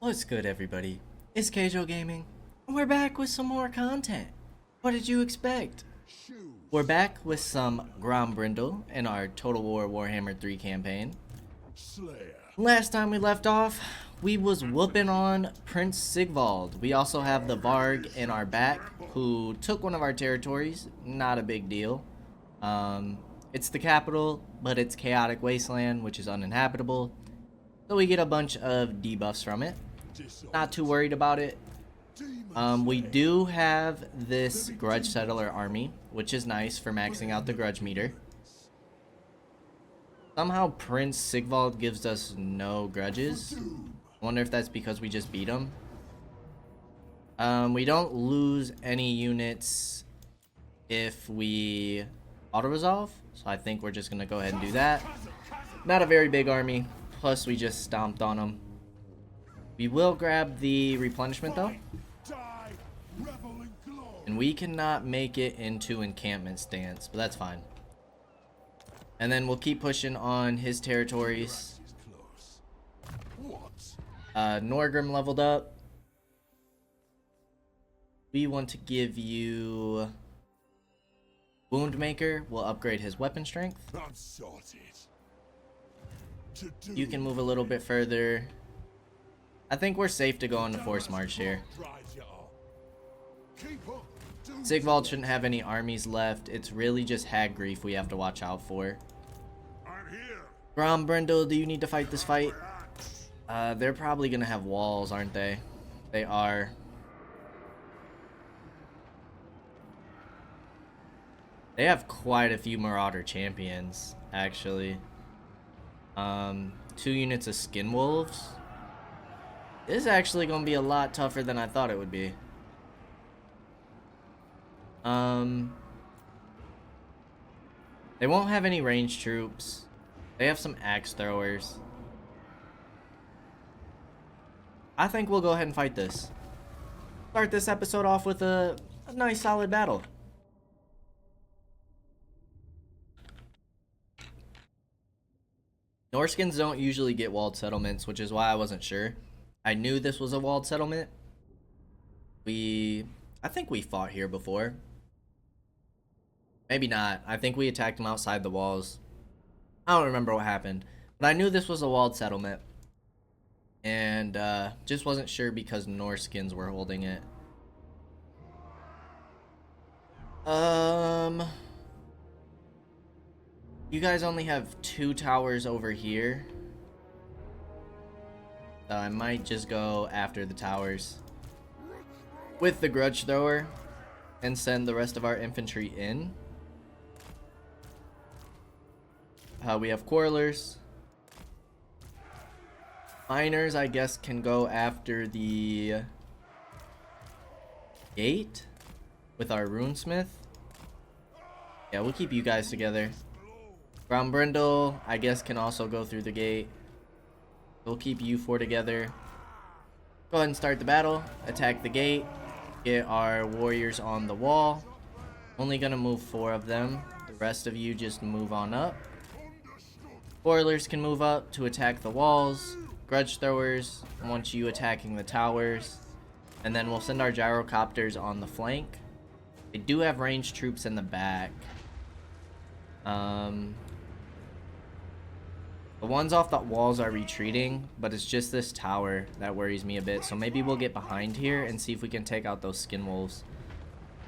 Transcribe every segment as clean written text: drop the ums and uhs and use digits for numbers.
What's good, everybody? It's Kaige-O Gaming, and we're back with some more content. What did you expect? We're back with some Grombrindal in our Total War Warhammer 3 campaign. Last time we left off, we was whooping on Prince Sigvald. We also have the Varg in our back, who took one of our territories. Not a big deal. It's the capital, but it's chaotic wasteland, which is uninhabitable. So we get a bunch of debuffs from it. Not too worried about it. We do have this Grudge Settler army, which is nice for maxing out the grudge meter. Somehow Prince Sigvald gives us no grudges. I wonder if that's because we just beat him. We don't lose any units if we auto-resolve, so I think we're just going to go ahead and do that. Not a very big army, plus we just stomped on them. We will grab the replenishment though. And we cannot make it into encampment stance, but that's fine. And then we'll keep pushing on his territories. Norgrim leveled up. We want to give you Woundmaker. We'll upgrade his weapon strength. You can move a little bit further. I think we're safe to go on the force march here. Sigvald shouldn't have any armies left. It's really just Hag Grief we have to watch out for. Grombrindal, do you need to fight this fight? They're probably gonna have walls, aren't they? They are. They have quite a few Marauder champions, actually. 2 units of Skin Wolves. This is actually going to be a lot tougher than I thought it would be. They won't have any ranged troops. They have some axe throwers. I think we'll go ahead and fight this. Start this episode off with a nice solid battle. Norskins don't usually get walled settlements, which is why I wasn't sure. I knew this was a walled settlement. I think we fought here before. Maybe not. I think we attacked them outside the walls. I don't remember what happened. But I knew this was a walled settlement. And just wasn't sure because Norskins were holding it. You guys only have 2 towers over here. I might just go after the towers with the Grudge Thrower and send the rest of our infantry in. We have Quarrelers. Miners, I guess, can go after the gate with our Runesmith. Yeah, we'll keep you guys together. Grombrindal, I guess, can also go through the gate. We'll keep you 4 together. Go ahead and start the battle. Attack the gate. Get our warriors on the wall. Only gonna move 4 of them. The rest of you just move on up. Spoilers can move up to attack the walls. Grudge throwers want you attacking the towers. And then we'll send our gyrocopters on the flank. They do have ranged troops in the back. The ones off the walls are retreating, but it's just this tower that worries me a bit. So maybe we'll get behind here and see if we can take out those Skin Wolves.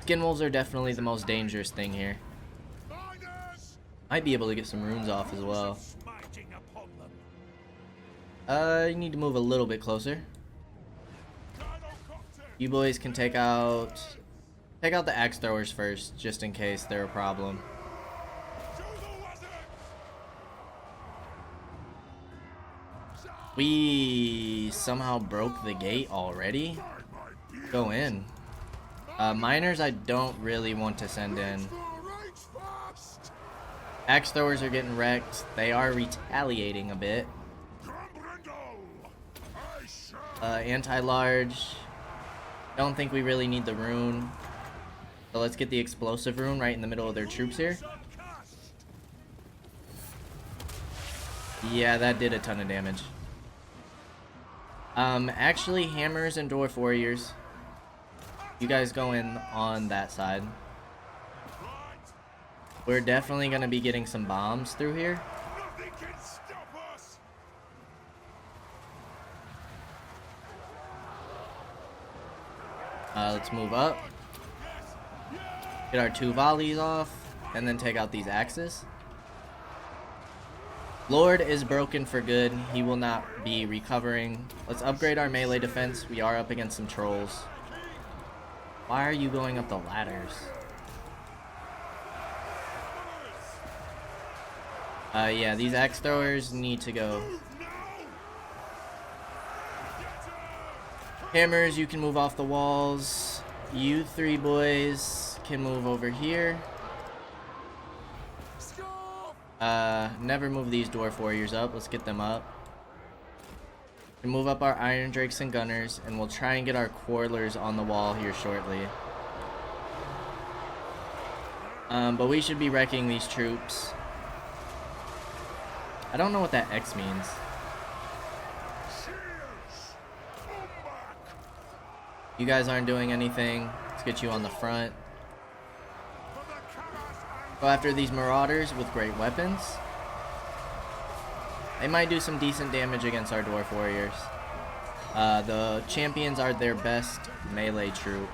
Skin Wolves are definitely the most dangerous thing here. Might be able to get some runes off as well. You need to move a little bit closer. You boys can take out the axe throwers first, just in case they're a problem. We somehow broke the gate already. Go in. Miners I don't really want to send in. Axe throwers are getting wrecked. They are retaliating a bit. Anti-large. Don't think we really need the rune. So let's get the explosive rune right in the middle of their troops here. Yeah, that did a ton of damage. Actually, hammers and dwarf warriors. You guys go in on that side. We're definitely gonna be getting some bombs through here. Nothing can stop us. Let's move up. Get our 2 volleys off, and then take out these axes. Lord is broken for good. He will not be recovering. Let's upgrade our melee defense. We are up against some trolls. Why are you going up the ladders? Yeah, these axe throwers need to go. Hammers, you can move off the walls. You 3 boys can move over here. Never move these dwarf warriors up. Let's get them up. And move up our iron drakes and gunners, and we'll try and get our quarrelers on the wall here shortly. But we should be wrecking these troops. I don't know what that X means. You guys aren't doing anything. Let's get you on the front. Go after these marauders with great weapons. They might do some decent damage against our dwarf warriors. The champions are their best melee troop.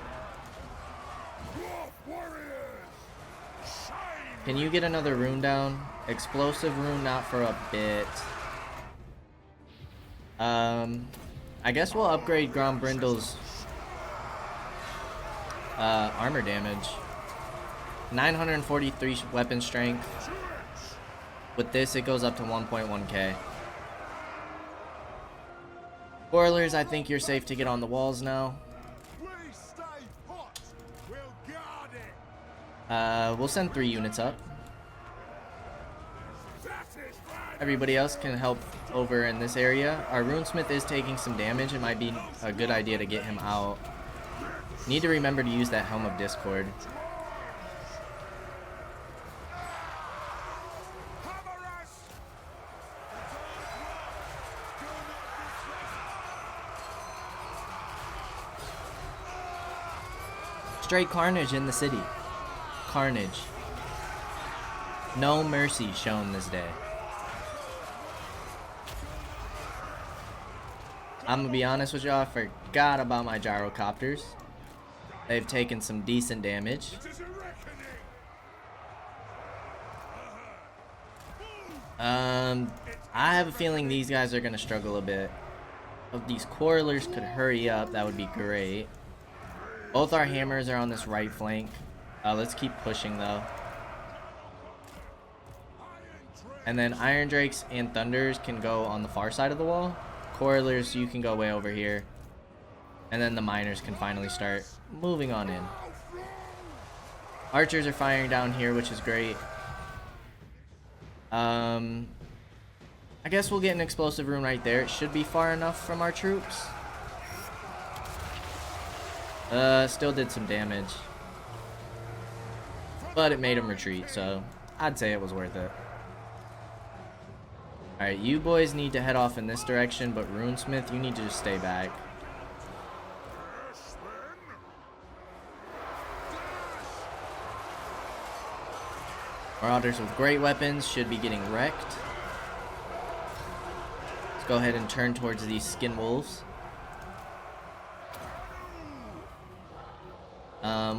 Can you get another rune down? Explosive rune, not for a bit. I guess we'll upgrade Grombrindal's armor damage. 943 weapon strength. With this, it goes up to 1.1k. Spoilers, I think you're safe to get on the walls now. We'll send 3 units up. Everybody else can help over in this area. Our runesmith is taking some damage. It might be a good idea to get him out. Need to remember to use that Helm of Discord. Straight carnage in the city. Carnage. No mercy shown this day. I'm gonna be honest with y'all, I forgot about my gyrocopters. They've taken some decent damage. I have a feeling these guys are gonna struggle a bit. If these quarrelers could hurry up, that would be great. Both our hammers are on this right flank. Let's keep pushing though. And then iron drakes and thunders can go on the far side of the wall. Quarrelers, you can go way over here. And then the miners can finally start moving on in. Archers are firing down here, which is great. I guess we'll get an explosive rune right there. It should be far enough from our troops. Still did some damage. But it made them retreat, so I'd say it was worth it. Alright, you boys need to head off in this direction, but Runesmith, you need to just stay back. Marauders with great weapons should be getting wrecked. Let's go ahead and turn towards these skin wolves.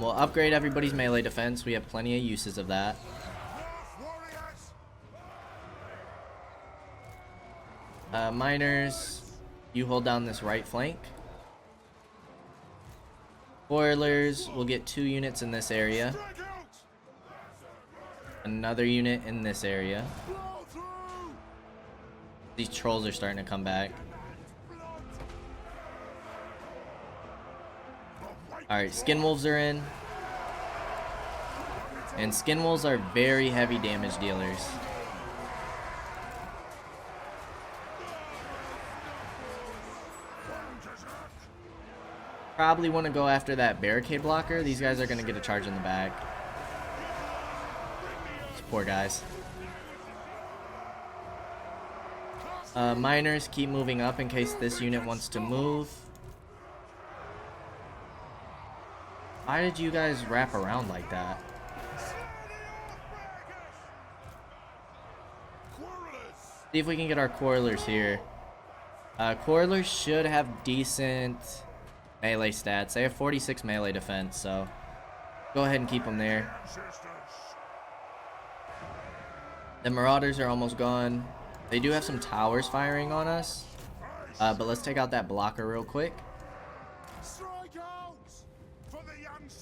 We'll upgrade everybody's melee defense. We have plenty of uses of that. Miners, you hold down this right flank. Spoilers, we'll get 2 units in this area. Another unit in this area. These trolls are starting to come back. Alright, skin wolves are in. And skin wolves are very heavy damage dealers. Probably want to go after that barricade blocker. These guys are going to get a charge in the back. These poor guys. Miners keep moving up in case this unit wants to move. Why did you guys wrap around like that? See if we can get our quarrelers here. Quarrelers should have decent melee stats. They have 46 melee defense, so go ahead and keep them there. The Marauders are almost gone. They do have some towers firing on us, but let's take out that blocker real quick.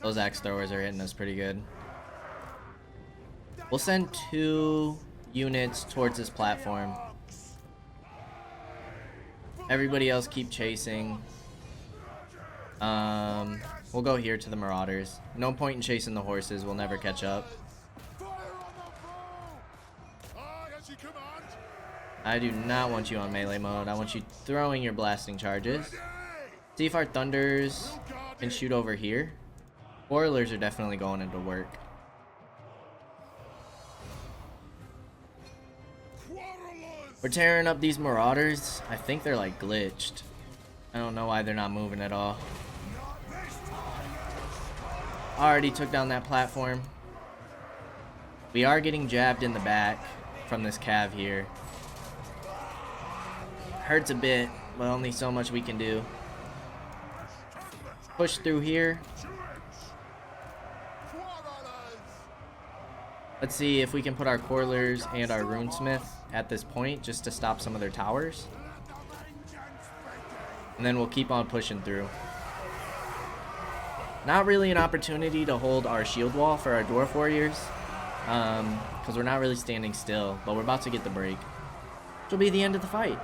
Those axe throwers are hitting us pretty good. We'll send 2 units towards this platform. Everybody else keep chasing. We'll go here to the Marauders. No point in chasing the horses. We'll never catch up. I do not want you on melee mode. I want you throwing your blasting charges. See if our Thunders can shoot over here. Spoilers are definitely going into work. We're tearing up these Marauders. I think they're like glitched. I don't know why they're not moving at all. Already took down that platform. We are getting jabbed in the back from this cav here. Hurts a bit, but only so much we can do. Push through here. Let's see if we can put our Quarrelers and our Runesmith at this point just to stop some of their towers. And then we'll keep on pushing through. Not really an opportunity to hold our shield wall for our Dwarf Warriors, because we're not really standing still, but we're about to get the break. Which will be the end of the fight.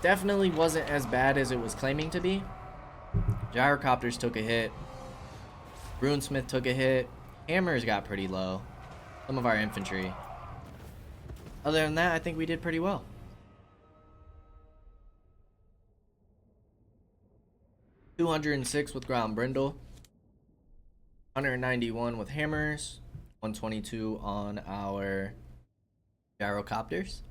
Definitely wasn't as bad as it was claiming to be. Gyrocopters took a hit. Runesmith took a hit. Hammers got pretty low. Some of our infantry. Other than that, I think we did pretty well. $206 with Grombrindal. 191 with hammers. 122 on our gyrocopters.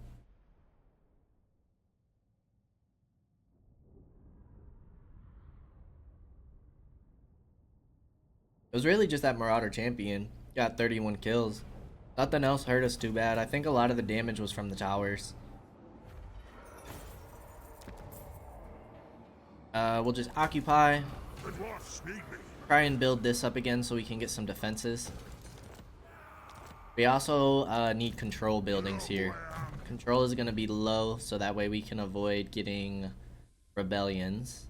It was really just that Marauder champion. Got 31 kills. Nothing else hurt us too bad. I think a lot of the damage was from the towers. We'll just occupy. Try and build this up again so we can get some defenses. We also need control buildings here. Control is going to be low, so that way we can avoid getting rebellions.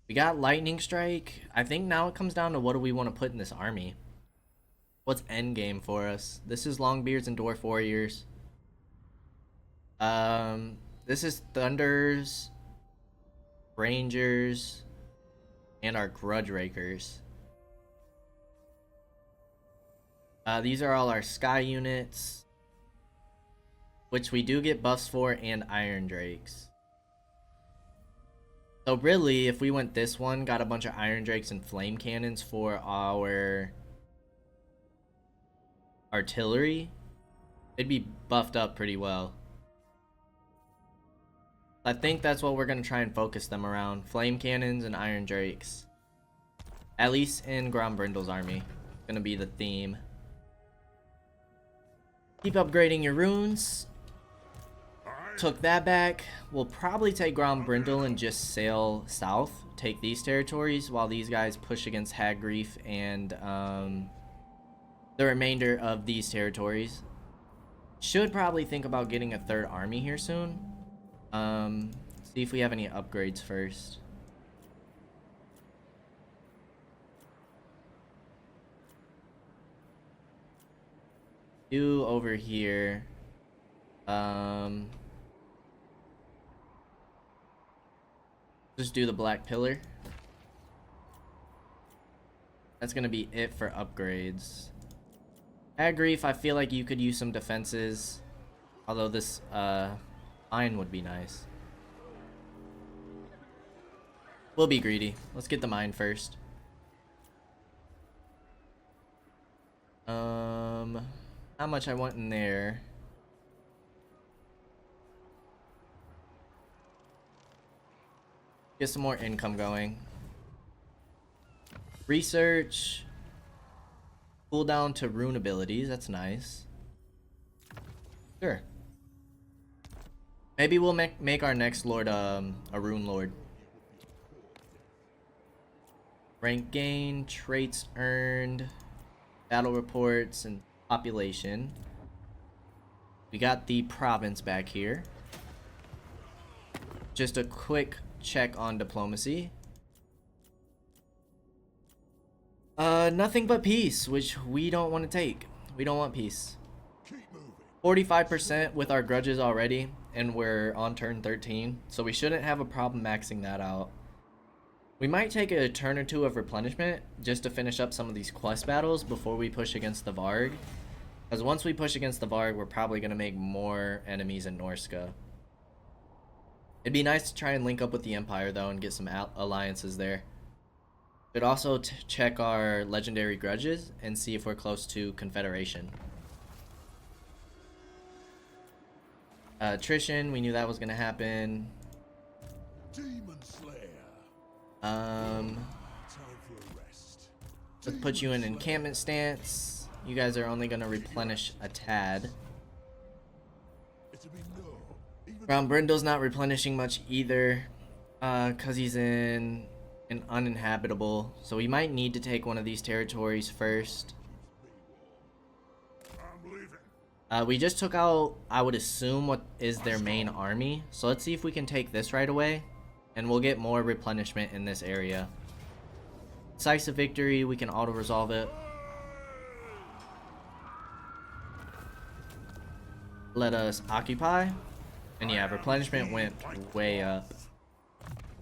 We got Lightning Strike. I think now it comes down to what do we want to put in this army. What's endgame for us? This is Longbeards and Dwarf Warriors. This is Thunders, Rangers, and our Grudge Rakers. These are all our Sky units, which we do get buffs for, and Iron Drakes. So really, if we went this one, got a bunch of Iron Drakes and Flame Cannons for our artillery, it'd be buffed up pretty well. I think that's what we're going to try and focus them around. Flame Cannons and Iron Drakes. At least in Grombrindal's army. Going to be the theme. Keep upgrading your runes. Took that back. We'll probably take Grombrindal and just sail south. Take these territories while these guys push against Hagreef and the remainder of these territories. Should probably think about getting a third army here soon. See if we have any upgrades first. Do over here. Just do the Black Pillar. That's gonna be it for upgrades. Hagreef, I feel like you could use some defenses. Although this mine would be nice. We'll be greedy. Let's get the mine first. How much I want in there? Get some more income going. Research. Cool down to rune abilities. That's nice. Sure. Maybe we'll make our next lord a rune lord. Rank gain, traits earned, battle reports, and population. We got the province back here. Just a quick check on diplomacy. Nothing but peace, which we don't want to take. We don't want peace. 45% with our grudges already, and we're on turn 13, so we shouldn't have a problem maxing that out. We might take a turn or two of replenishment just to finish up some of these quest battles before we push against the Varg. Because once we push against the Varg, we're probably going to make more enemies in Norska. It'd be nice to try and link up with the Empire, though, and get some alliances there. Could also check our legendary grudges and see if we're close to Confederation. Attrition, we knew that was going to happen. Demon Slayer. Time for a rest. Let's put you in encampment stance. You guys are only going to replenish a tad. Grombrindal's not replenishing much either, because he's in an uninhabitable. So we might need to take one of these territories first. I'm leaving. We just took out, I would assume, what is their main army. So let's see if we can take this right away, and we'll get more replenishment in this area. Decisive victory, we can auto-resolve it. Let us occupy. And yeah, replenishment went way up.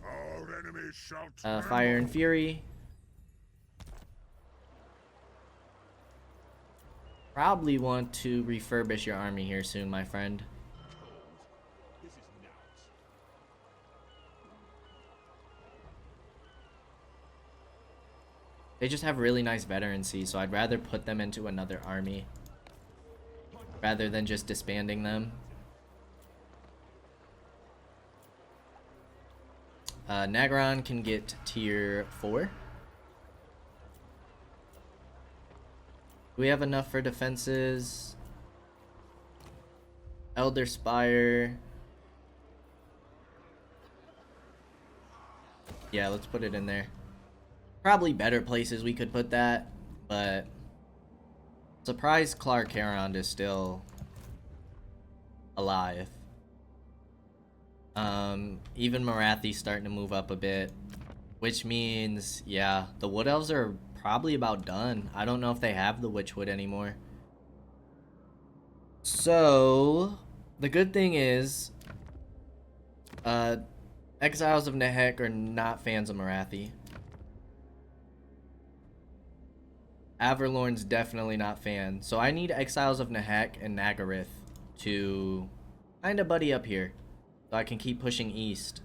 Our enemies shall Fire and Fury. Probably want to refurbish your army here soon, my friend. They just have really nice veterancy, so I'd rather put them into another army rather than just disbanding them. Nagaron can get tier 4. Do we have enough for defenses? Elder Spire. Yeah, let's put it in there. Probably better places we could put that, but surprised Clark Herond is still alive. Even Marathi's starting to move up a bit, which means, yeah, the Wood Elves are probably about done. I don't know if they have the Witchwood anymore. So, the good thing is, Exiles of Nehek are not fans of Marathi. Averlorn's definitely not fan. So I need Exiles of Nehek and Nagarith to kind of buddy up here, so I can keep pushing east.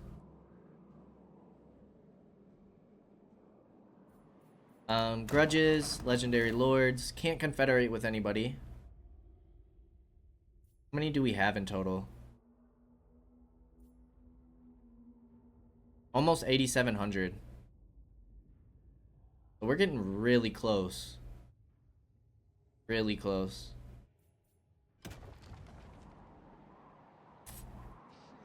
Grudges, Legendary Lords. Can't confederate with anybody. How many do we have in total? Almost 8,700. So we're getting really close. Really close.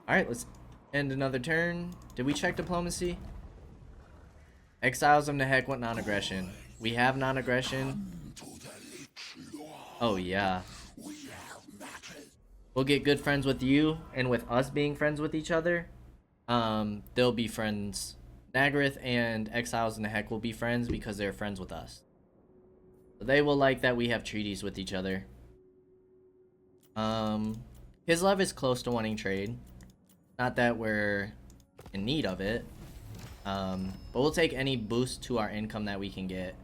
Alright, let's end another turn. Did we check diplomacy? Exiles of Nehek want non-aggression. We have non-aggression. Oh yeah. We'll get good friends with you, and with us being friends with each other, they'll be friends. Nagarith and Exiles of Nehek will be friends because they're friends with us. So they will like that we have treaties with each other. Kislev is close to wanting trade. Not that we're in need of it. But we'll take any boost to our income that we can get.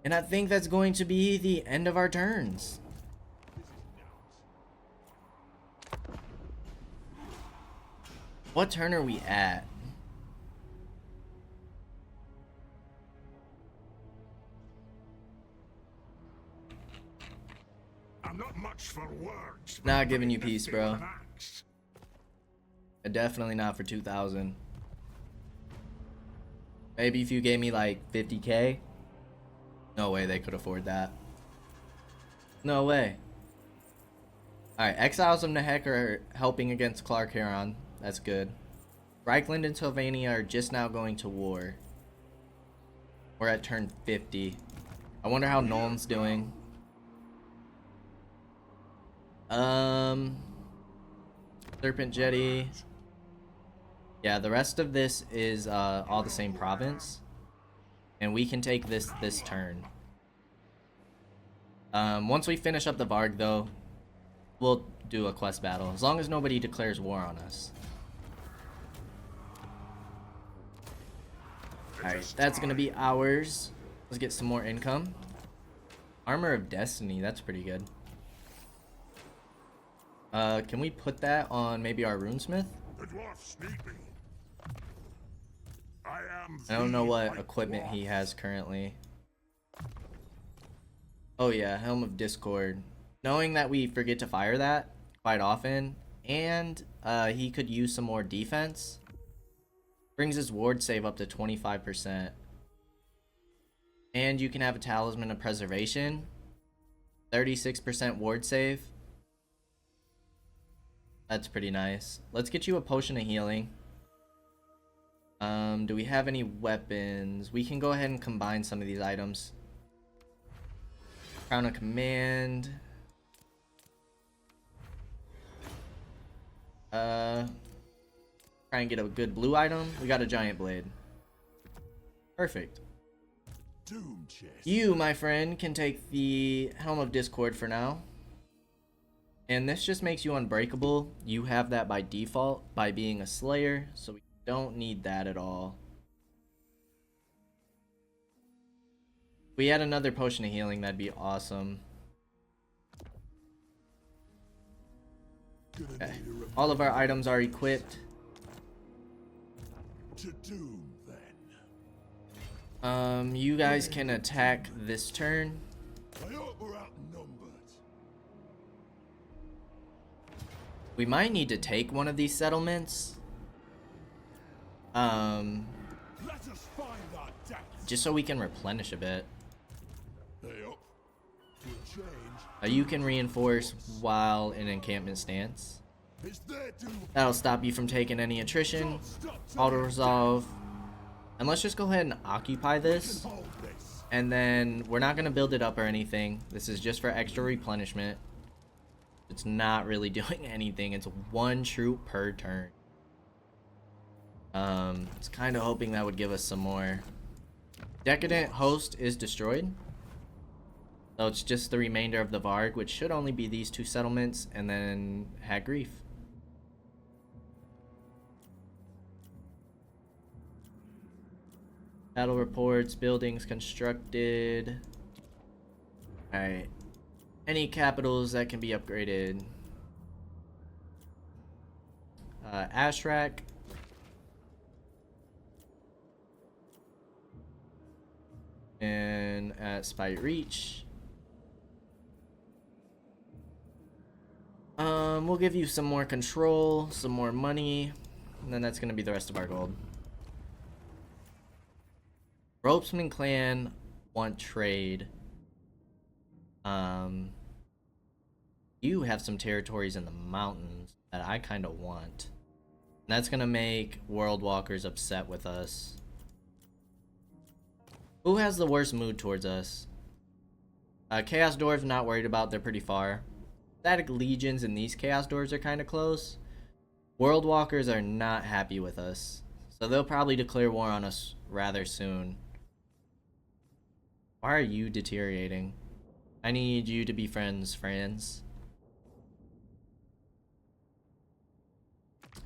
And I think that's going to be the end of our turns. What turn are we at? I'm not much for words. Not giving you peace, bro. Definitely not for 2,000. Maybe if you gave me like 50k. No way they could afford that. No way. Alright, Exiles of Nehek are helping against Clark Huron. That's good. Reichland and Sylvania are just now going to war. We're at turn 50. I wonder how Nolan's doing. Serpent Jetty. Yeah, the rest of this is all the same province. And we can take this turn. Once we finish up the Varg though, we'll do a quest battle. As long as nobody declares war on us. Alright, that's gonna be ours. Let's get some more income. Armor of Destiny, that's pretty good. Can we put that on maybe our runesmith? The dwarf sneak me. I don't know what equipment he has currently. Oh yeah, Helm of Discord. Knowing that we forget to fire that quite often, and he could use some more defense, brings his ward save up to 25%. And you can have a Talisman of Preservation, 36% ward save. That's pretty nice. Let's get you a Potion of Healing. Do we have any weapons? We can go ahead and combine some of these items. Crown of Command. Try and get a good blue item. We got a Giant Blade. Perfect. Doom chest. You, my friend, can take the Helm of Discord for now. And this just makes you unbreakable. You have that by default by being a Slayer, so we don't need that at all. If we had another Potion of Healing, that'd be awesome. Okay. All of our items are equipped. To doom then. You guys can attack this turn. I hope we're outnumbered. We might need to take one of these settlements. Let us find our death. Just so we can replenish a bit. Hey up. We'll change. You can reinforce while in encampment stance. It's their doom. That'll stop you from taking any attrition. Auto resolve. And let's just go ahead and occupy this. Hold this. And then we're not going to build it up or anything. This is just for extra replenishment. It's not really doing anything. It's one troop per turn. It's kind of hoping that would give us some more. Decadent Host is destroyed. So it's just the remainder of the Varg, which should only be these two settlements, and then Hag Reef. Battle reports, buildings constructed. Alright. Any capitals that can be upgraded. Ashrak. And at Spite Reach. We'll give you some more control, some more money, and then that's gonna be the rest of our gold. Ropesman clan want trade. You have some territories in the mountains that I kind of want. And that's gonna make World Walkers upset with us. Who has the worst mood towards us? Chaos Dwarves, not worried about, they're pretty far. Static Legions and these Chaos Dwarves are kind of close. World Walkers are not happy with us. So they'll probably declare war on us rather soon. Why are you deteriorating? I need you to be friends.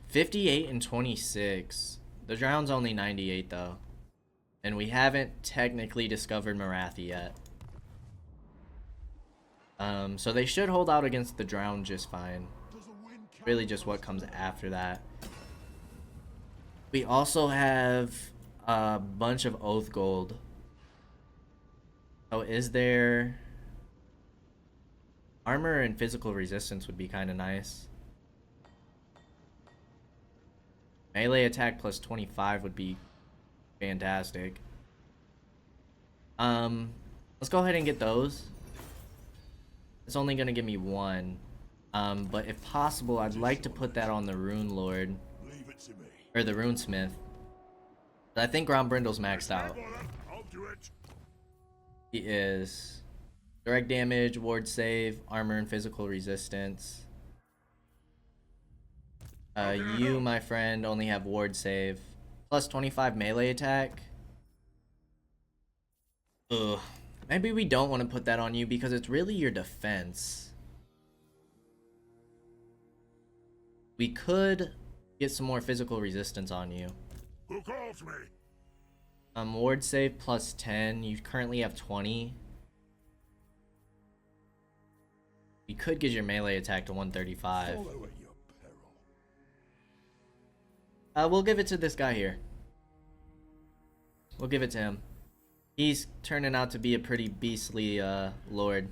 58 and 26. The Drown's only 98 though. And we haven't technically discovered Marathi yet. So they should hold out against the Drown just fine. Really just what comes after that. We also have a bunch of Oath Gold. Oh, is there... Armor and physical resistance would be kind of nice. Melee attack plus 25 would be fantastic. Let's go ahead and get those. It's only gonna give me one. But if possible, I'd like to put that on the Rune Lord. Leave it to me. Or the Runesmith. But I think Grombrindal's maxed out. I'll do it. He is. Direct damage, ward save, armor and physical resistance. You, my friend, only have ward save. Plus 25 melee attack. Ugh. Maybe we don't want to put that on you because it's really your defense. We could get some more physical resistance on you. Who calls me? Ward save plus 10. You currently have 20. We could get your melee attack to 135. Follow at your peril. We'll give it to this guy here. We'll give it to him. He's turning out to be a pretty beastly lord.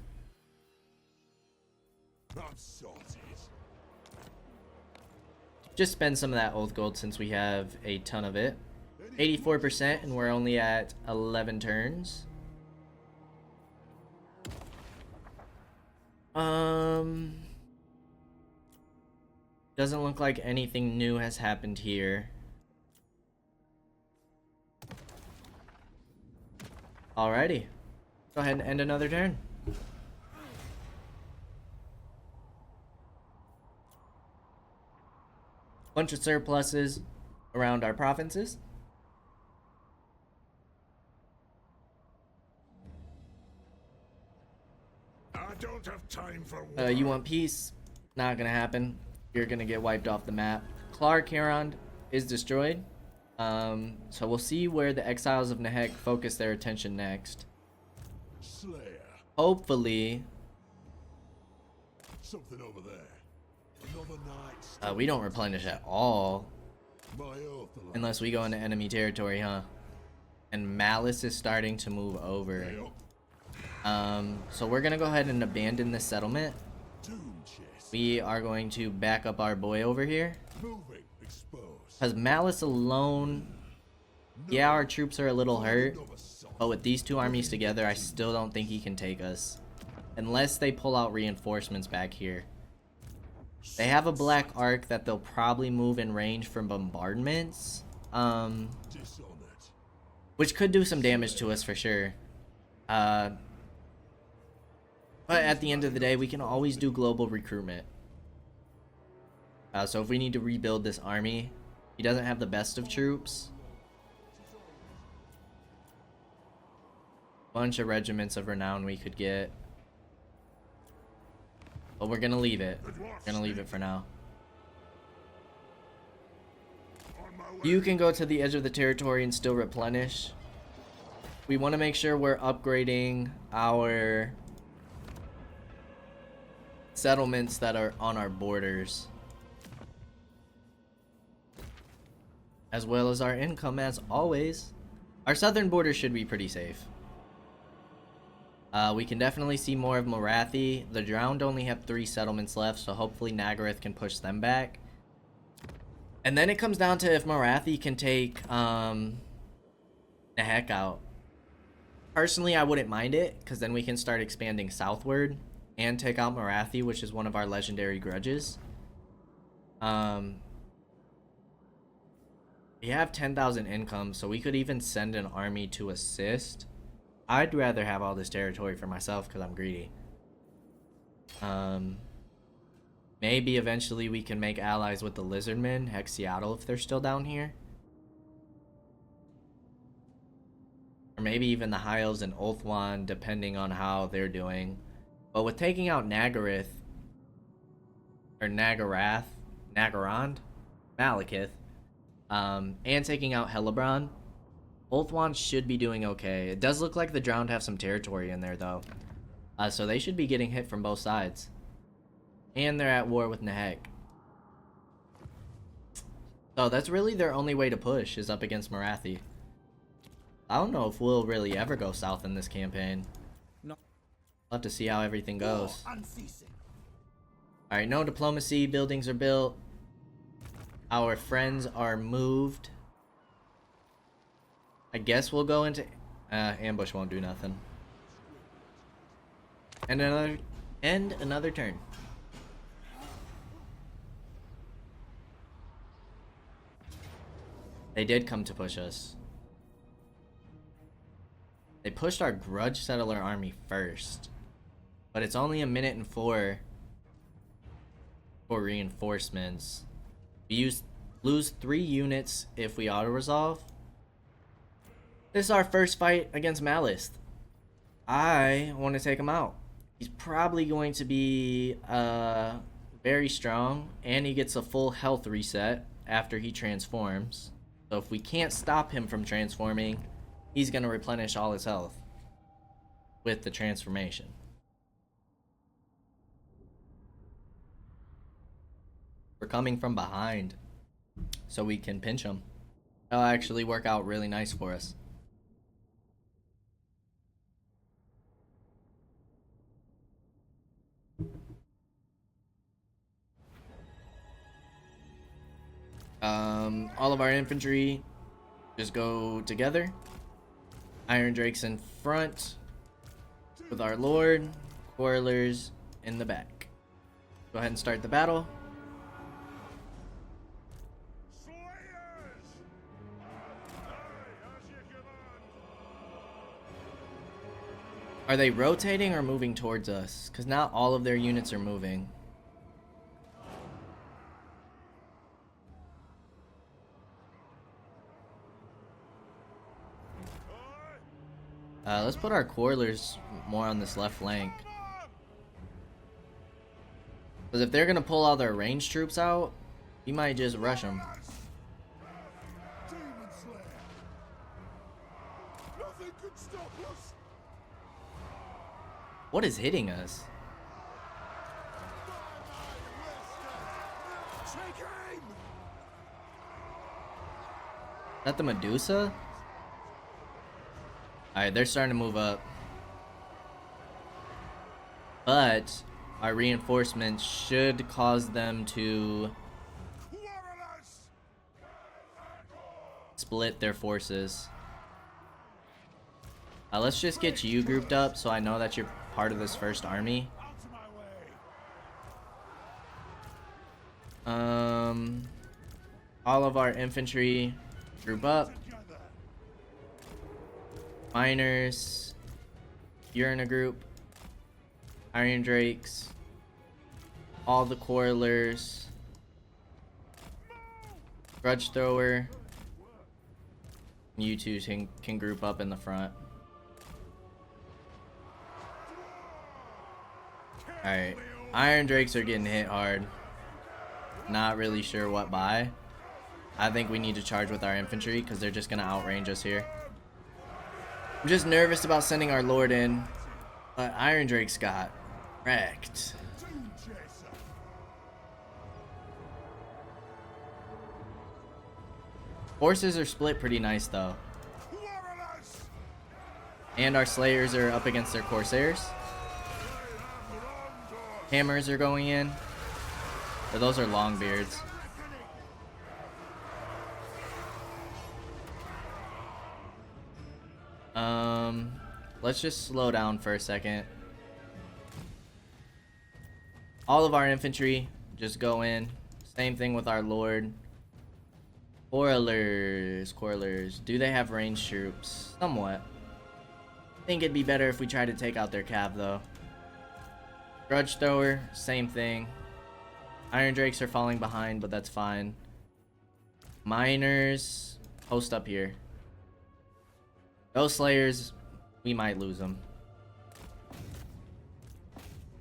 I'm sorted. Just spend some of that oath gold since we have a ton of it. 84% and we're only at 11 turns. Doesn't look like anything new has happened here. Alrighty. Go ahead and end another turn. Bunch of surpluses around our provinces. I don't have time for war. You want peace? Not gonna happen. You're gonna get wiped off the map. Clark Heron is destroyed. So we'll see where the Exiles of Nehek focus their attention next. Slayer. Hopefully, Something over there. Another night. we don't replenish at all. My oath alone. Unless we go into enemy territory, huh? And Malice is starting to move over. So we're gonna go ahead and abandon this settlement. Doom chest. We are going to back up our boy over here. Moving. Exposed. Because Malice alone, yeah, our troops are a little hurt. Another song. But with these two armies together, I still don't think he can take us. Unless they pull out reinforcements back here. They have a black arc that they'll probably move in range from bombardments. Dishonored. Which could do some damage to us for sure. But at the end of the day, we can always do global recruitment. So if we need to rebuild this army, he doesn't have the best of troops. Bunch of regiments of renown we could get. But we're gonna leave it. We're gonna leave it for now. On my way. You can go to the edge of the territory and still replenish. We want to make sure we're upgrading our settlements that are on our borders. As well as our income, as always. Our southern border should be pretty safe. We can definitely see more of Morathi. The Drowned only have 3 settlements left, so hopefully Nagaroth can push them back. And then it comes down to if Morathi can take Nehek out. Personally, I wouldn't mind it, because then we can start expanding southward and take out Morathi, which is one of our legendary grudges. We have 10,000 income, so we could even send an army to assist. I'd rather have all this territory for myself because I'm greedy. Maybe eventually we can make allies with the Lizardmen, heck Seattle if they're still down here. Or maybe even the High Elves and Ulthuan, depending on how they're doing. But with taking out Nagaroth, or Nagarand, Malekith, and taking out Hellebron, Ulthuan should be doing okay. It does look like the Drowned have some territory in there, though. So they should be getting hit from both sides. And they're at war with Nehek. So that's really their only way to push, is up against Morathi. I don't know if we'll really ever go south in this campaign. No. We'll have to see how everything goes. Unceasing. Alright, no diplomacy. Buildings are built. Our friends are moved. I guess we'll go into ambush. Won't do nothing. And another turn. They did come to push us. They pushed our grudge settler army first, but it's only 1:04 for reinforcements. We lose 3 units if we auto resolve. This is our first fight against Malice. I want to take him out. He's probably going to be very strong, and he gets a full health reset after he transforms. So if we can't stop him from transforming, he's going to replenish all his health with the transformation. We're coming from behind, so we can pinch him. That'll actually work out really nice for us. All of our infantry just go together. Iron Drake's in front with our Lord, Quarrelers in the back. Go ahead and start the battle. Are they rotating or moving towards us? Because not all of their units are moving. Let's put our Quarrelers more on this left flank. Because if they're going to pull all their ranged troops out, we might just rush them. What is hitting us? Is that the Medusa? Alright, they're starting to move up. But our reinforcements should cause them to split their forces. Let's just get you grouped up so I know that you're part of this first army. All of our infantry group up. Miners, you're in a group. Iron Drakes, all the Quarrelers, Grudge Thrower. You two can group up in the front. Alright, Iron Drakes are getting hit hard. Not really sure what by. I think we need to charge with our infantry because they're just going to outrange us here. I'm just nervous about sending our Lord in, but Iron Drake's got wrecked. Forces are split pretty nice though. And our Slayers are up against their Corsairs. Hammers are going in. But those are Longbeards. Let's just slow down for a second. All of our infantry just go in. Same thing with our Lord. Quarrelers. Do they have ranged troops? Somewhat. I think it'd be better if we try to take out their cav though. Grudge Thrower, same thing. Iron Drakes are falling behind, but that's fine. Miners, post up here. Those Slayers, we might lose them.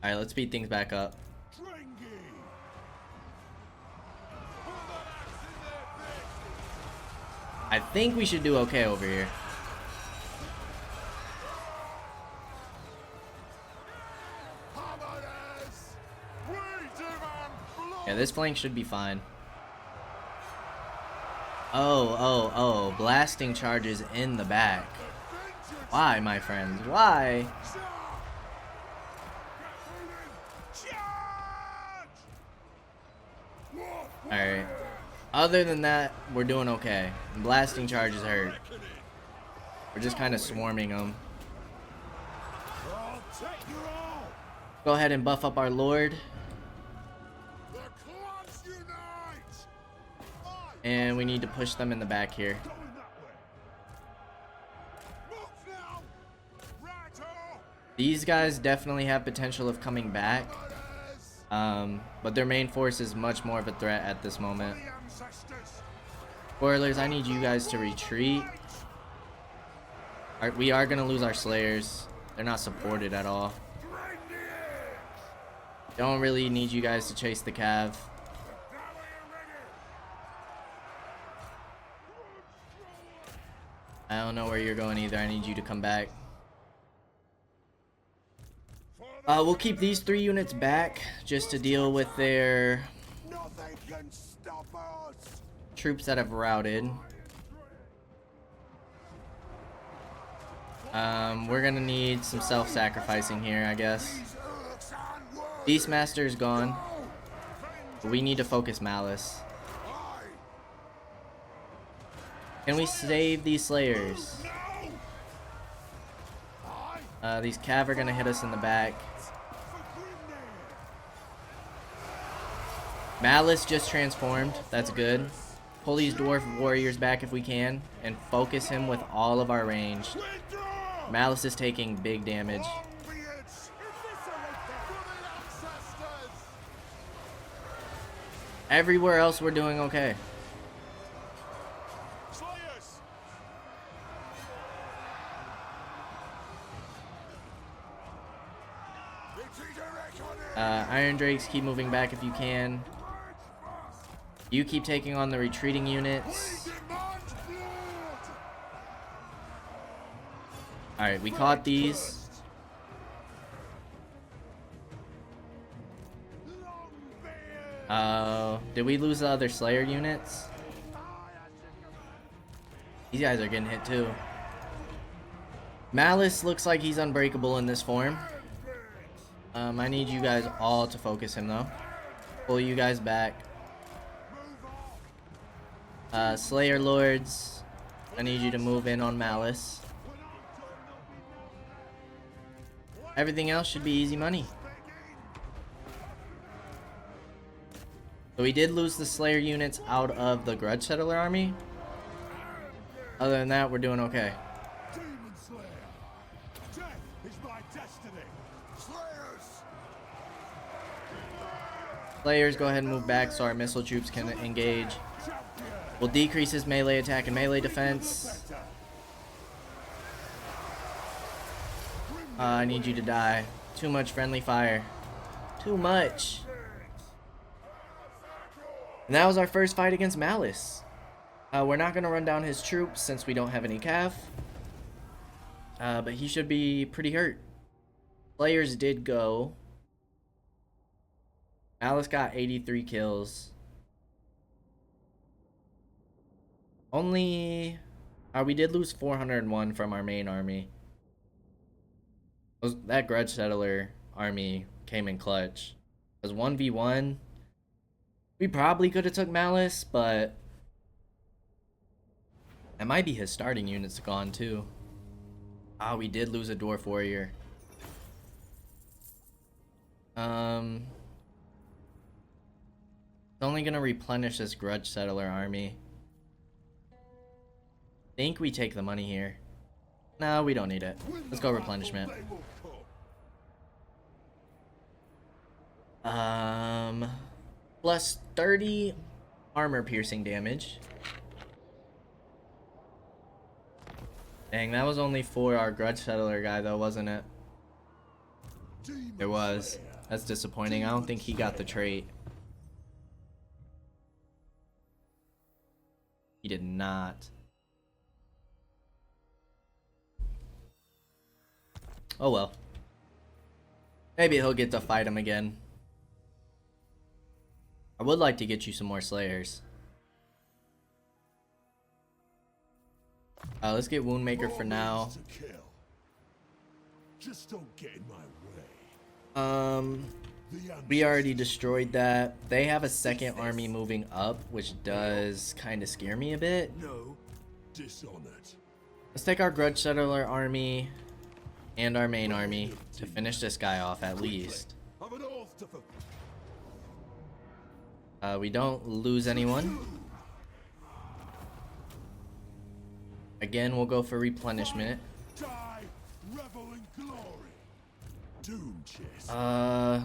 Alright, let's speed things back up. I think we should do okay over here. Yeah, this flank should be fine. Oh, blasting charges in the back. Why, my friends? Why? Alright. Other than that, we're doing okay. Blasting charges hurt. We're just kind of swarming them. I'll take you all. Go ahead and buff up our Lord. The clans unite. And we need to push them in the back here. Going that way. Move now. Right on. These guys definitely have potential of coming back. But their main force is much more of a threat at this moment. The ancestors. Spoilers, I need you guys to retreat. We are going to lose our Slayers. They're not supported at all. Bring the edge. Don't really need you guys to chase the Cav. I don't know where you're going either. I need you to come back. We'll keep these 3 units back just to deal with their Nothing can stop us. troops that have routed. We're gonna need some self-sacrificing here, I guess. Beastmaster's gone. But we need to focus Malice. Can we save these Slayers? These Cav are gonna hit us in the back. Malice just transformed. That's good. Pull these Dwarf Warriors back if we can. And focus him with all of our range. Malice is taking big damage. Everywhere else we're doing okay. Iron Drakes, keep moving back if you can. You keep taking on the retreating units. Alright, we caught these. Did we lose the other Slayer units? These guys are getting hit too. Malice looks like he's unbreakable in this form. I need you guys all to focus him though. Pull you guys back. Slayer Lords, I need you to move in on Malice. Everything else should be easy money. So we did lose the Slayer units out of the Grudge Settler army. Other than that, we're doing okay. Demon Slayer. Death is my destiny. Slayers. Slayers, go ahead and move back so our missile troops can engage. We'll decrease his melee attack and melee defense. I need you to die. Too much friendly fire. Too much. And that was our first fight against Malice. We're not going to run down his troops since we don't have any cav. But he should be pretty hurt. Players did go. Malice got 83 kills. Only... we did lose 401 from our main army. That Grudge Settler army came in clutch. It was 1v1. We probably could have took Malice, but... That might be his starting units gone too. We did lose a Dwarf Warrior. It's only gonna replenish this Grudge Settler army. Think we take the money here. No, we don't need it. Let's go replenishment. Plus 30 armor piercing damage. Dang, that was only for our Grudge Settler guy though, wasn't it? It was. That's disappointing. I don't think he got the trait. He did not. Oh well. Maybe he'll get to fight him again. I would like to get you some more Slayers. Let's get Woundmaker for now. Just don't get in my way. We already destroyed that. They have a second army moving up, which does kind of scare me a bit. No, dishonored. Let's take our Grudge Settler army and our main army to finish this guy off at least. I've an oath to fulfill. We don't lose anyone. Again, we'll go for replenishment. Die, revel in glory. Doom chest. I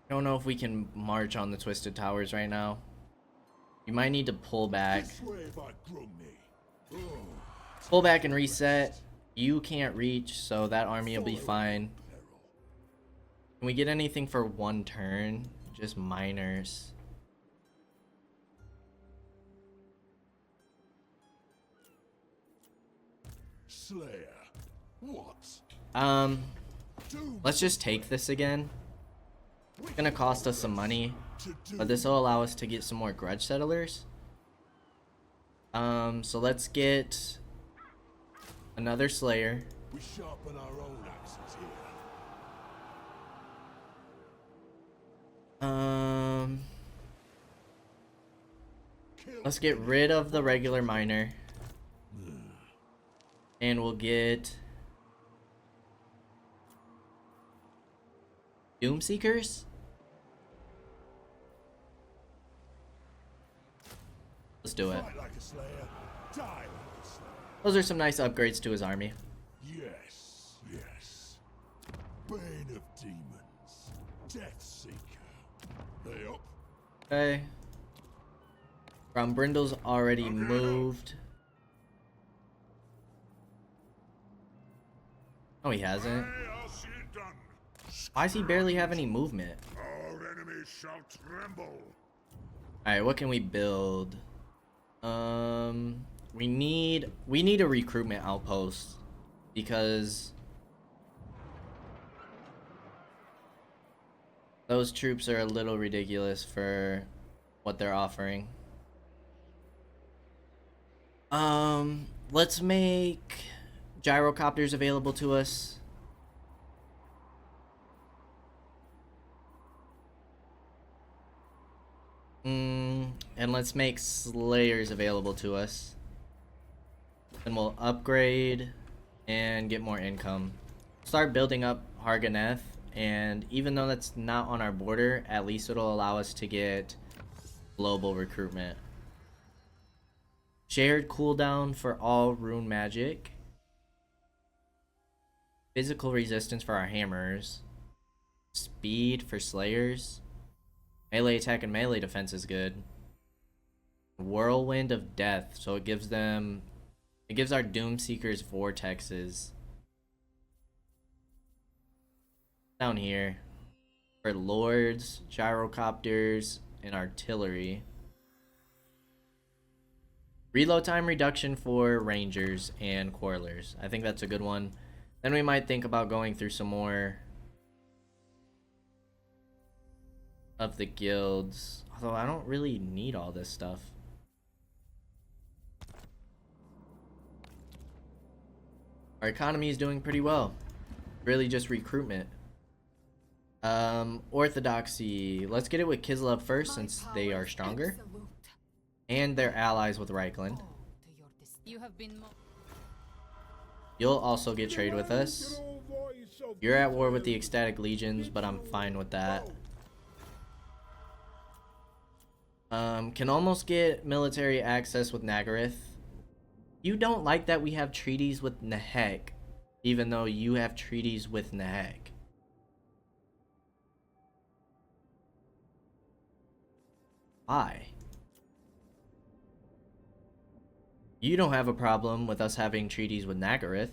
don't know if we can march on the Twisted Towers right now. We might need to pull back. This way by Grumney. Oh, Pull back and reset. You can't reach, so that army will be fine. peril. Can we get anything for one turn? Just miners. Slayer. What? Doom Let's just take this again. It's gonna cost us some money, to do. but this will allow us to get some more Grudge Settlers. So let's get another Slayer. We sharpen our own axes here. Kill Let's get rid of the regular miner. And we'll get Doom Seekers? Let's do it. Fight like a slayer. Die like a slayer. Those are some nice upgrades to his army. Yes, yes. Bane of demons. Death Seeker. They up. Okay. Grombrindal's already moved. No, he hasn't. I'll see it done. Why does he barely have any movement? Our enemies shall tremble. Alright, what can we build? We need a recruitment outpost because those troops are a little ridiculous for what they're offering. Let's make gyrocopters available to us. And let's make slayers available to us. Then we'll upgrade and get more income. Start building up Harganeth, and even though that's not on our border, at least it'll allow us to get global recruitment. Shared cooldown for all rune magic. Physical resistance for our hammers. Speed for slayers. Melee attack and melee defense is good. Whirlwind of death, so it gives our Doom Seekers vortexes. Down here. For lords, gyrocopters, and artillery. Reload time reduction for rangers and quarrelers. I think that's a good one. Then we might think about going through some more of the guilds. Although I don't really need all this stuff. Our economy is doing pretty well. Really just recruitment. Orthodoxy. Let's get it with Kislev first since they are stronger. And they're allies with Reichland. You have been You'll also get trade with us. You're at war with the Ecstatic Legions, but I'm fine with that. Can almost get military access with Nagaryth. You don't like that we have treaties with Nehek, even though you have treaties with Nehek. Why? You don't have a problem with us having treaties with Nagaryth.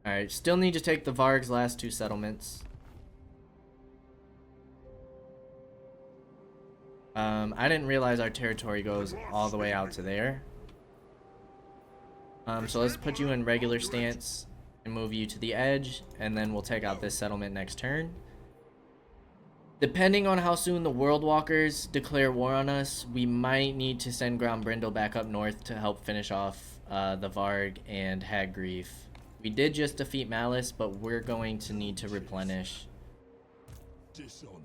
Alright, still need to take the Varg's last two settlements. I didn't realize our territory goes all the way out to there. So let's put you in regular stance and move you to the edge, and then we'll take out this settlement next turn. Depending on how soon the World Walkers declare war on us, we might need to send Grombrindal back up north to help finish off the Varg and Haggrief We did just defeat Malice, but we're going to need to replenish. Dishonored.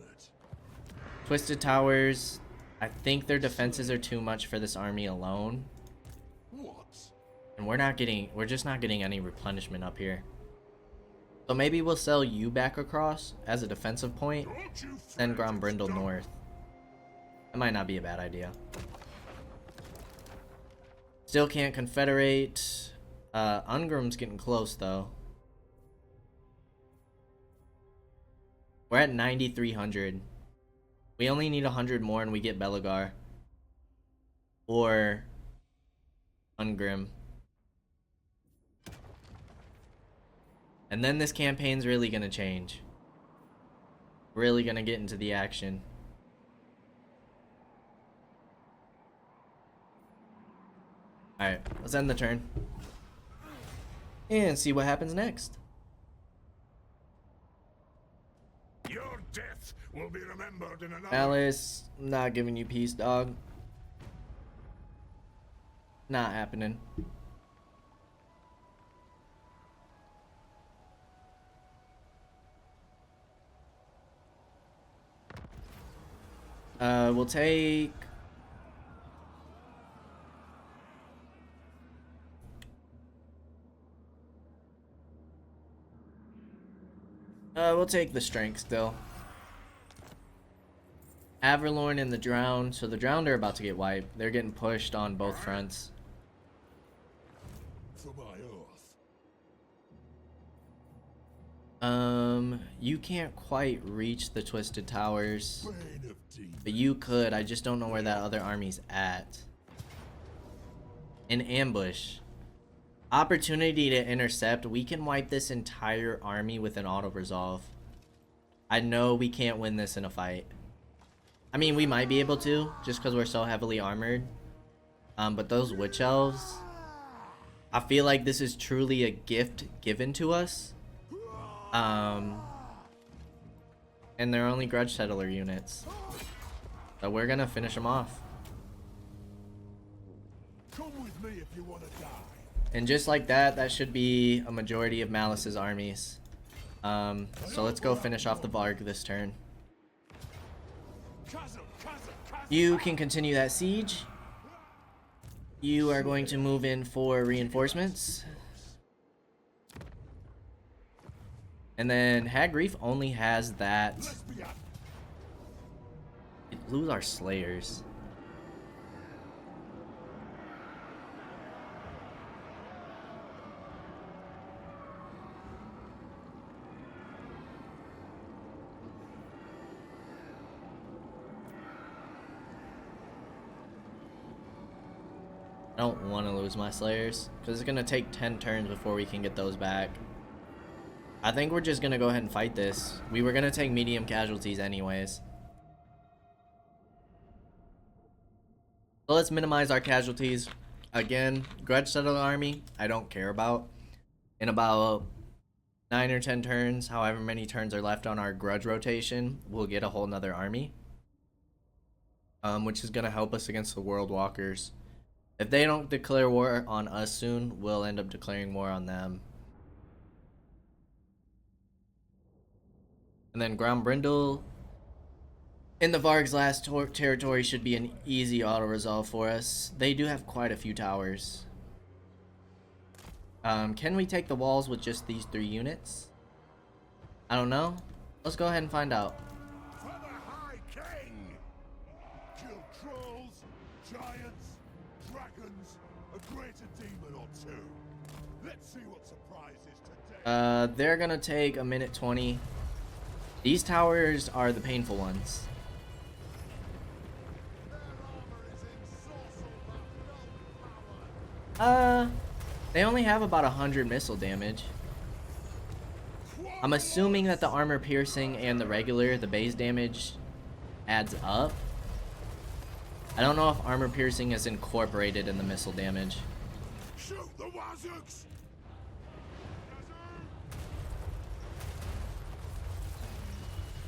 Twisted Towers, I think their defenses are too much for this army alone. What? And we're just not getting any replenishment up here. So maybe we'll sell you back across as a defensive point, Don't you then fret, it's Grombrindal done. north. That might not be a bad idea. Still can't confederate. Ungrim's getting close though. We're at 9,300. We only need 100 more and we get Belagar. Or Ungrim. And then this campaign's really gonna change. Really gonna get into the action. Alright, let's end the turn. And see what happens next. Your death will be remembered in another. Alice, not giving you peace, dog. Not happening. We'll take... we'll take the strength still. Averlorn and the Drowned. So the Drowned are about to get wiped. They're getting pushed on both fronts. For my oath. You can't quite reach the Twisted Towers. Bane of demons. But you could. I just don't know where that other army's at. An ambush. Opportunity to intercept. We can wipe this entire army with an auto-resolve. I know we can't win this in a fight. I mean, we might be able to, just because we're so heavily armored. But those Witch Elves... I feel like this is truly a gift given to us. And they're only Grudge Settler units. So we're gonna finish them off. Come with me if you want to die. And just like that, that should be a majority of Malice's armies. So let's go finish off the Varg this turn. You can continue that siege. You are going to move in for reinforcements. And then Hag Reef only has that. Lose our Slayers. I don't want to lose my Slayers, because it's going to take 10 turns before we can get those back. I think we're just going to go ahead and fight this. We were going to take medium casualties anyways. So let's minimize our casualties. Again, Grudge Settler army, I don't care about. In about 9 or 10 turns, however many turns are left on our Grudge rotation, we'll get a whole nother army. Which is going to help us against the World Walkers. If they don't declare war on us soon, we'll end up declaring war on them. And then Grombrindal in the Varg's last territory should be an easy auto-resolve for us. They do have quite a few towers. Can we take the walls with just these 3 units? I don't know. Let's go ahead and find out. For the High King! Kill trolls, giants, dragons, a greater demon or 2. Let's see what surprises today. They're gonna take a minute 20. These towers are the painful ones. They only have about 100 missile damage. I'm assuming that the armor piercing and the regular, the base damage, adds up. I don't know if armor piercing is incorporated in the missile damage. Shoot the Wazuks!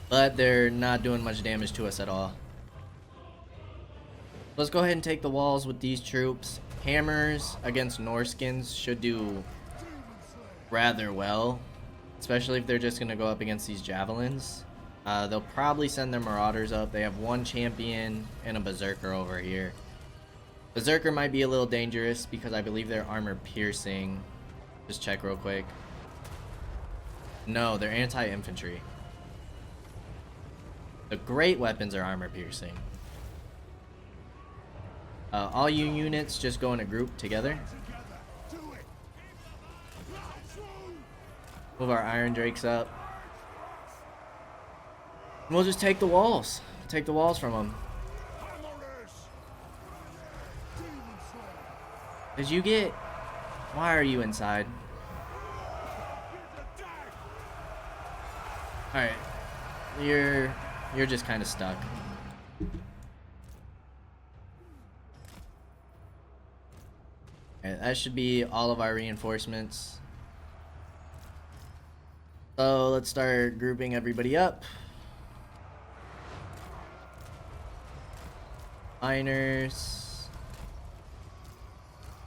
But they're not doing much damage to us at all. Let's go ahead and take the walls with these troops. Hammers against Norskins should do rather well, especially if they're just gonna go up against these javelins. They'll probably send their marauders up. They have one champion and a berserker over here. Berserker might be a little dangerous because I believe they're armor piercing. Just check real quick. No, they're anti-infantry. The great weapons are armor piercing. All you units just go in a group together. Move our Iron Drakes up. And we'll just take the walls. Take the walls from them. Did you get... Why are you inside? Alright. You're just kind of stuck. Alright, that should be all of our reinforcements. So let's start grouping everybody up. Miners,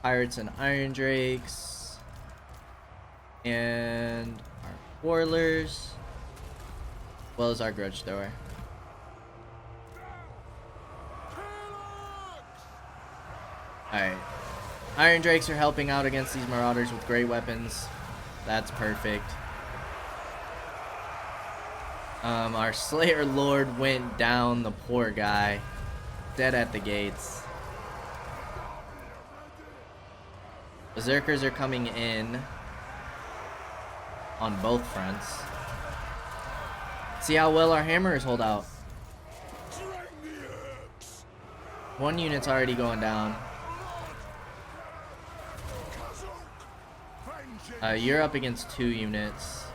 Pirates and Iron Drakes, and our Warlers, as well as our Grudge Thrower. Alright. Iron Drakes are helping out against these Marauders with great weapons. That's perfect. Our Slayer Lord went down, the poor guy. Dead at the gates. Berserkers are coming in on both fronts. See how well our hammers hold out. One unit's already going down. You're up against 2 units.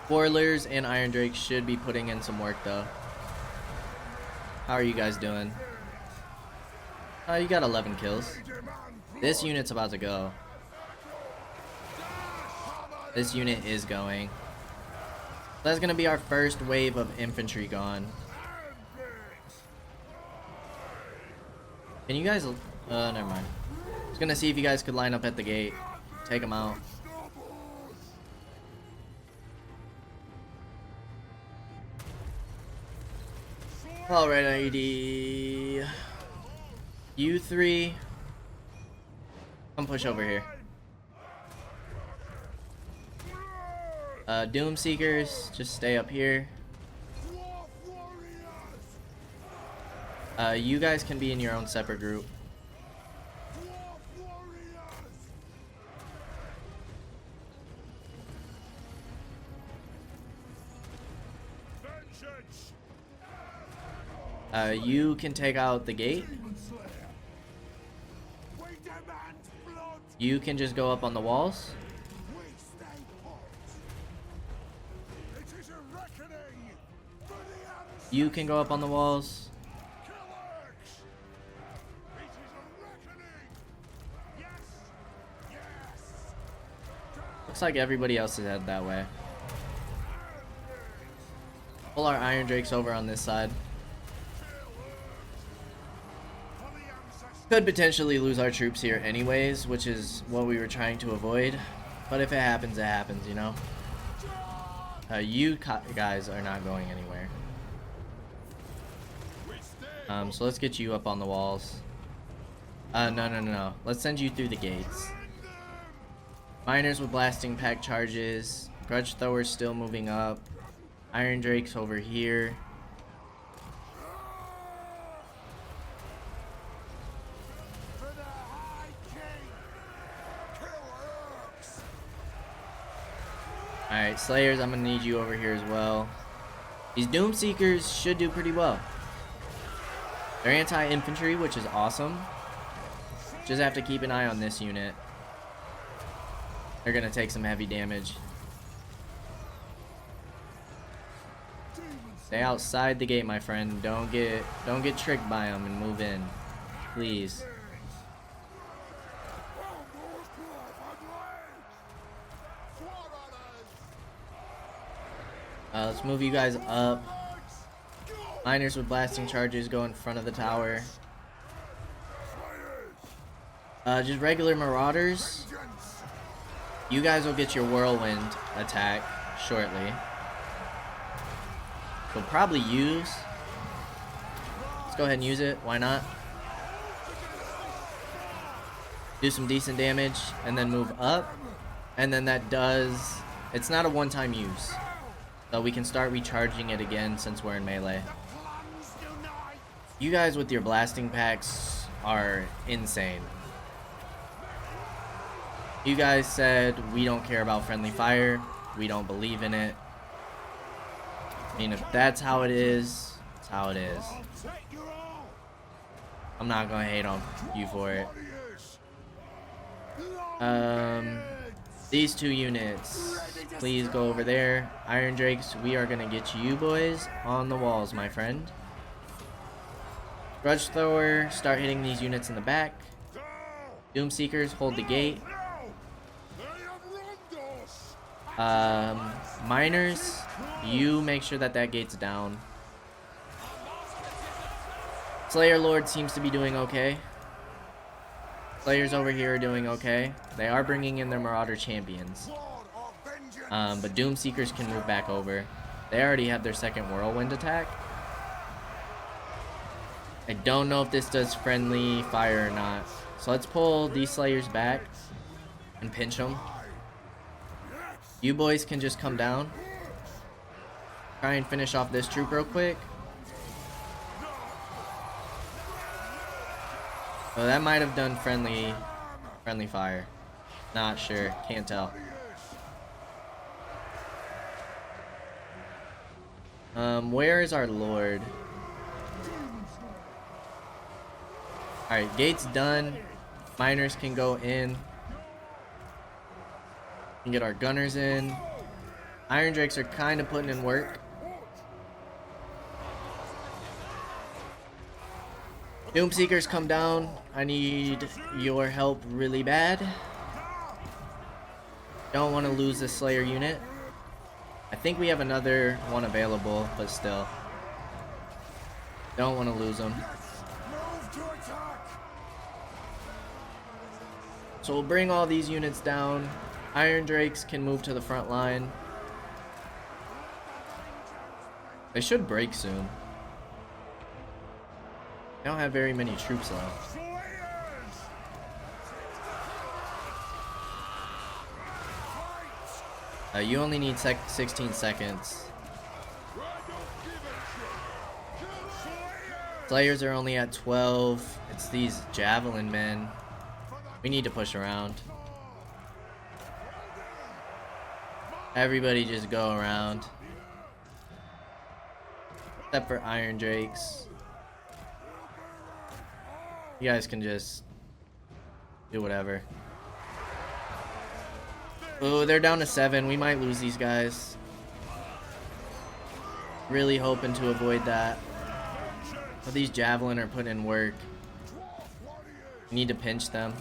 Spoilers and Iron Drake should be putting in some work though. How are you guys doing? You got 11 kills. This unit's about to go. This unit is going. That's gonna be our first wave of infantry gone. Can you guys... never mind. I was gonna see if you guys could line up at the gate. Take them out. Alrighty. You 3. Come push over here. Doom Seekers, just stay up here. You guys can be in your own separate group. You can take out the gate. You can just go up on the walls. You can go up on the walls. Looks like everybody else is headed that way. Pull our Iron Drakes over on this side. Could potentially lose our troops here anyways, which is what we were trying to avoid. But if it happens, you know? You guys are not going anywhere. So let's get you up on the walls. No. Let's send you through the gates. Miners with blasting pack charges. Grudge Throwers still moving up. Iron Drakes over here. Alright, Slayers, I'm gonna need you over here as well. These Doom Seekers should do pretty well. They're anti-infantry, which is awesome. Just have to keep an eye on this unit. They're gonna take some heavy damage. Stay outside the gate, my friend. Don't get tricked by them and move in, please. Let's move you guys up. Miners with blasting charges go in front of the tower. Just regular marauders. You guys will get your whirlwind attack shortly. We'll probably use. Let's go ahead and use it. Why not? Do some decent damage and then move up. And then that does. It's not a one-time use. So we can start recharging it again since we're in melee. You guys with your blasting packs are insane. You guys said we don't care about friendly fire. We don't believe in it. I mean, if that's how it is, it's how it is. I'm not gonna hate on you for it. These 2 units, please go over there. Iron Drakes, we are gonna get you boys on the walls, my friend. Grudge Thrower, start hitting these units in the back. Doom Seekers, hold the gate. Miners, you make sure that that gate's down. Slayer Lord seems to be doing okay. Slayers over here are doing okay. They are bringing in their Marauder champions. But Doom Seekers can move back over. They already have their second whirlwind attack. I don't know if this does friendly fire or not. So let's pull these Slayers back and pinch them. You boys can just come down. Try and finish off this troop real quick. Oh, that might have done friendly fire. Not sure. Can't tell. Where is our Lord? Alright, gate's done. Miners can go in. Can get our gunners in. Iron Drakes are kind of putting in work. Doom Seekers, come down. I need your help really bad. Don't want to lose this Slayer unit. I think we have another one available, but still. Don't want to lose them. So we'll bring all these units down. Iron Drakes can move to the front line. They should break soon. They don't have very many troops left. You only need 16 seconds. Slayers are only at 12. It's these javelin men. We need to push around. Everybody just go around. Except for Iron Drakes. You guys can just do whatever. Oh, they're down to 7. We might lose these guys. Really hoping to avoid that. But these javelin are putting in work. We need to pinch them.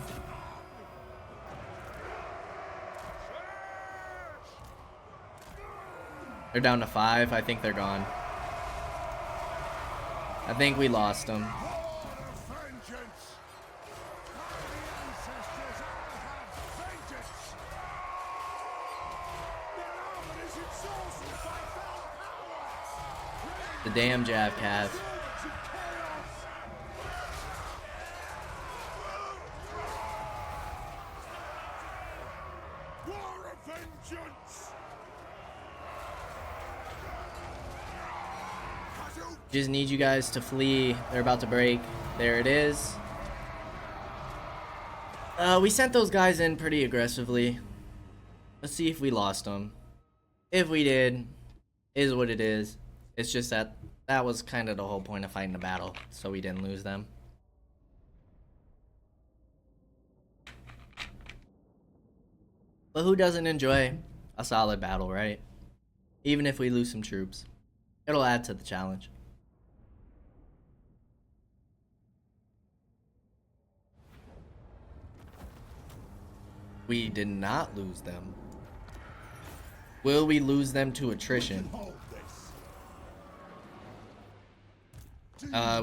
They're down to 5. I think they're gone. I think we lost them. The damn Jav Cav. Just need you guys to flee. They're about to break. There it is. We sent those guys in pretty aggressively. Let's see if we lost them. If we did, is what it is. It's just that that was kind of the whole point of fighting the battle, so we didn't lose them. But who doesn't enjoy a solid battle, right? Even if we lose some troops, it'll add to the challenge. We did not lose them. Will we lose them to attrition?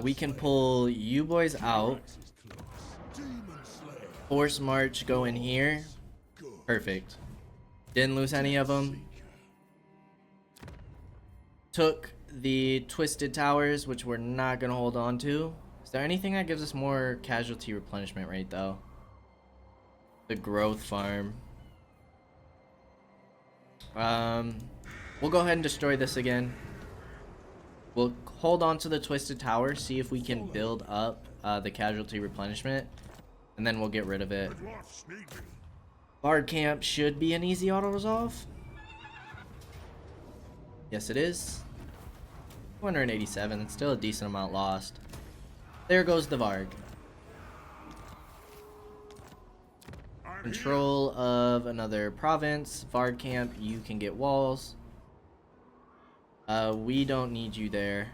We can pull you boys out. Force march go in here. Perfect. Didn't lose any of them. Took the Twisted Towers, which we're not going to hold on to. Is there anything that gives us more casualty replenishment rate, though? The growth farm. We'll go ahead and destroy this again. We'll hold on to the Twisted Tower, see if we can build up the casualty replenishment, and then we'll get rid of it. Bard Camp should be an easy auto-resolve. Yes, it is. 287, it's still a decent amount lost. There goes the Varg. Control of another province. Varg Camp, you can get walls. We don't need you there.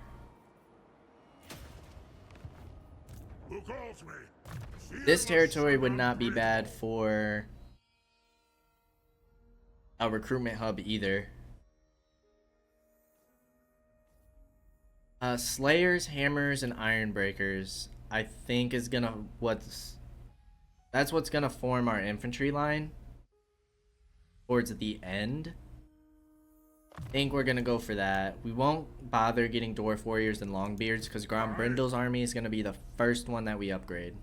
Who calls me? This territory would not be bad for a recruitment hub either. Slayers, hammers, and iron breakers, I think is gonna that's what's gonna form our infantry line towards the end. I think we're gonna go for that. We won't bother getting dwarf warriors and longbeards because Grombrindal's army is gonna be the first one that we upgrade.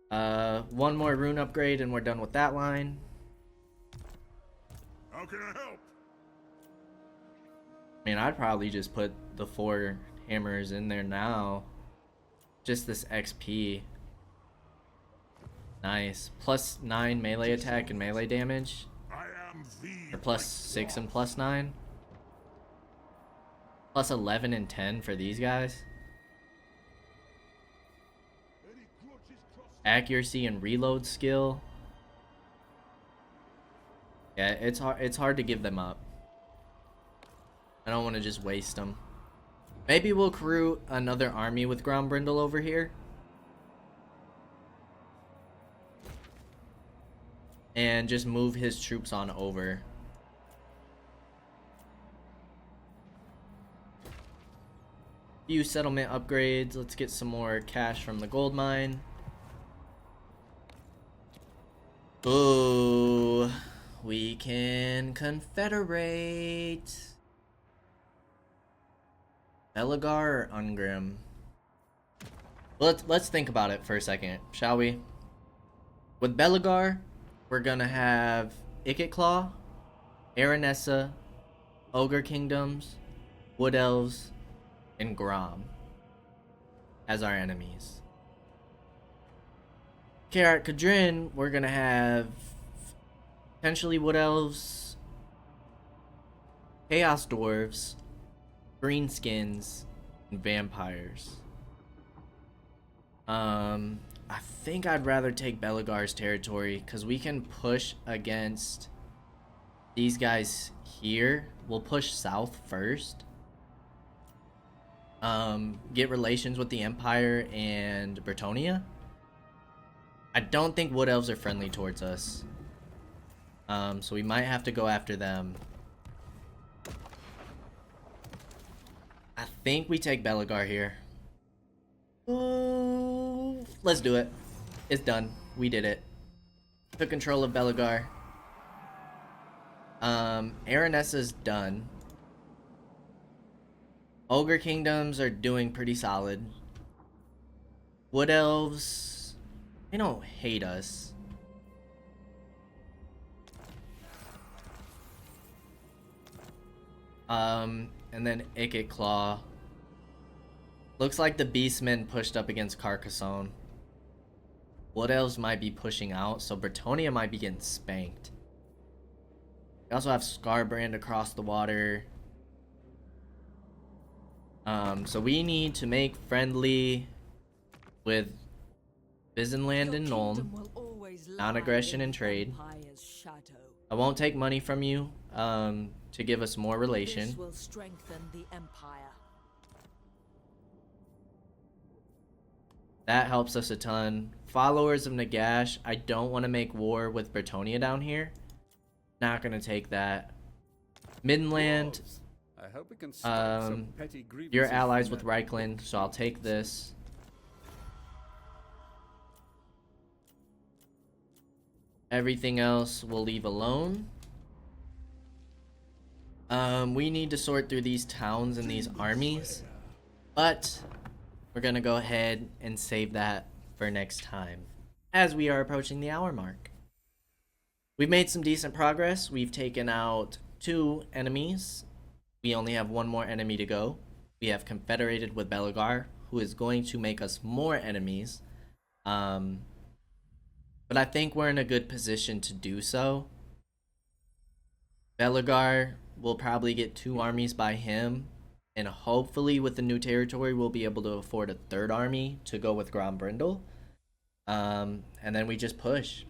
One more rune upgrade and we're done with that line. How can I help? I mean, I'd probably just put the 4 hammers in there now. Just this XP. Nice. Plus 9 melee attack and melee damage. I am the Or plus 6 and plus 9. Plus 11 and 10 for these guys. Accuracy and reload skill. Yeah, it's hard to give them up. I don't want to just waste them. Maybe we'll recruit another army with Grombrindal over here. And just move his troops on over. Few settlement upgrades. Let's get some more cash from the gold mine. Ooh, we can confederate. Belagar or Ungrim? Let's think about it for a second, shall we? With Belagar, we're gonna have Ikitclaw, Aranessa, Ogre Kingdoms, Wood Elves, and Grom as our enemies. Karat Kadrin, we're gonna have potentially Wood Elves, Chaos Dwarves, Greenskins, and Vampires. I think I'd rather take Belagar's territory because we can push against these guys here. We'll push south first. Get relations with the Empire and Bretonia. I don't think Wood Elves are friendly towards us. So we might have to go after them. I think we take Belagar here. Ooh, let's do it. It's done. We did it. Took control of Belagar. Aranessa's done. Ogre Kingdoms are doing pretty solid. Wood Elves, they don't hate us. And then Ikitclaw. Looks like the Beastmen pushed up against Carcassonne. Wood Elves might be pushing out, so Bretonia might be getting spanked. We also have Scarbrand across the water. So we need to make friendly with Visenland and Nuln. Non-aggression and trade. I won't take money from you to give us more relation. This will strengthen the empire. That helps us a ton. Followers of Nagash, I don't want to make war with Bretonia down here. Not gonna take that. Midland, I hope we can stop some petty grievances you're allies from with that. Reichland, so I'll take this. Everything else we'll leave alone. We need to sort through these towns and these armies, but we're gonna go ahead and save that for next time, as we are approaching the hour mark. We've made some decent progress. We've taken out 2 enemies. We only have 1 more enemy to go. We have confederated with Belagar, who is going to make us more enemies. But I think we're in a good position to do so. Belagar will probably get 2 armies by him, and hopefully with the new territory we'll be able to afford a 3rd army to go with Grombrindal. And then we just push.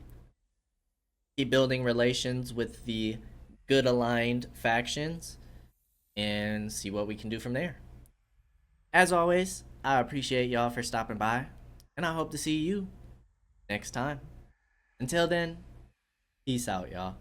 Keep building relations with the good aligned factions and see what we can do from there. As always, I appreciate y'all for stopping by, and I hope to see you next time. Until then, peace out, y'all.